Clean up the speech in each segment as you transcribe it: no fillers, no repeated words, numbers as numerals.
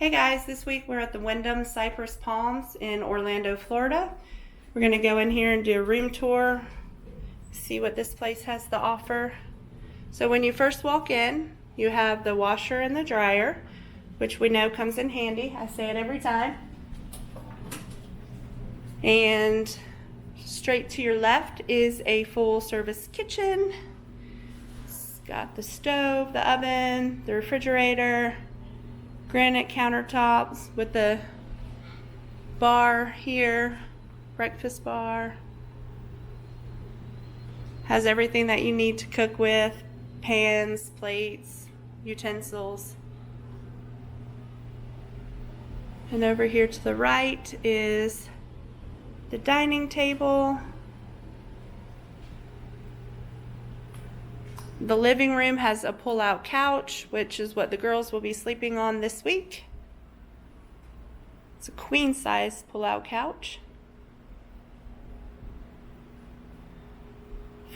Hey guys, this week we're at the Wyndham Cypress Palms in Orlando, Florida. We're going to go in here and do a room tour, see what this place has to offer. So when you first walk in, you have the washer and the dryer, which we know comes in handy. I say it every time. And straight to your left is a full service kitchen. It's got the stove, the oven, the refrigerator, granite countertops with the bar here, breakfast bar. Has everything that you need to cook with, pans, plates, utensils. And over here to the right is the dining table. The living room has a pull-out couch, which is what the girls will be sleeping on this week. It's a queen-size pull-out couch.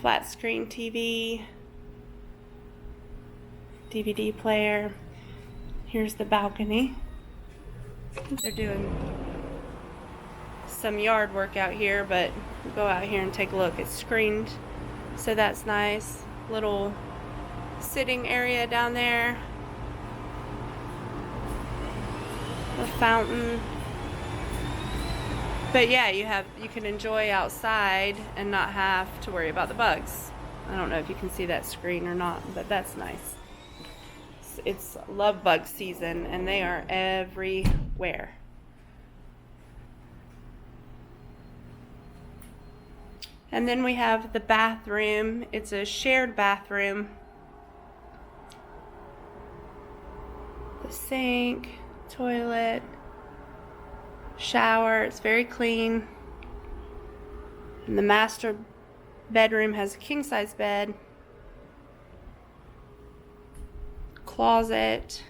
Flat screen TV, DVD player. Here's the balcony. They're doing some yard work out here, but we'll go out here and take a look. It's screened, so that's nice. Little sitting area down there. A fountain. But yeah, you can enjoy outside and not have to worry about the bugs. I don't know if you can see that screen or not, but that's nice. It's love bug season and they are everywhere. And then we have the bathroom. It's a shared bathroom. The sink, toilet, shower. It's very clean. And the master bedroom has a king-size bed, closet,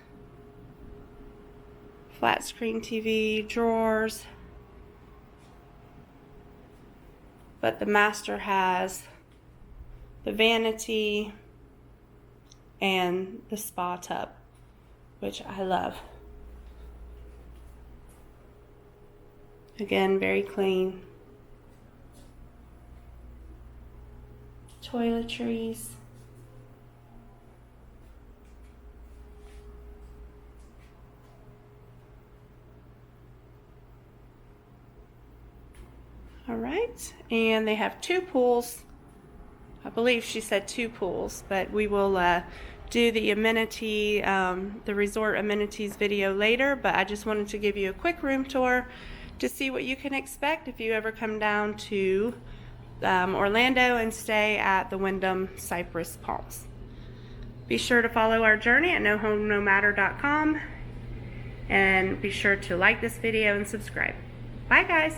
flat screen TV, drawers. But the master has the vanity and the spa tub, which I love. Again, very clean. Toiletries. All right, and they have two pools. I believe she said two pools, but we will do the amenity, the resort amenities video later, but I just wanted to give you a quick room tour to see what you can expect if you ever come down to Orlando and stay at the Wyndham Cypress Palms. Be sure to follow our journey at nohomenomatter.com and be sure to like this video and subscribe. Bye guys.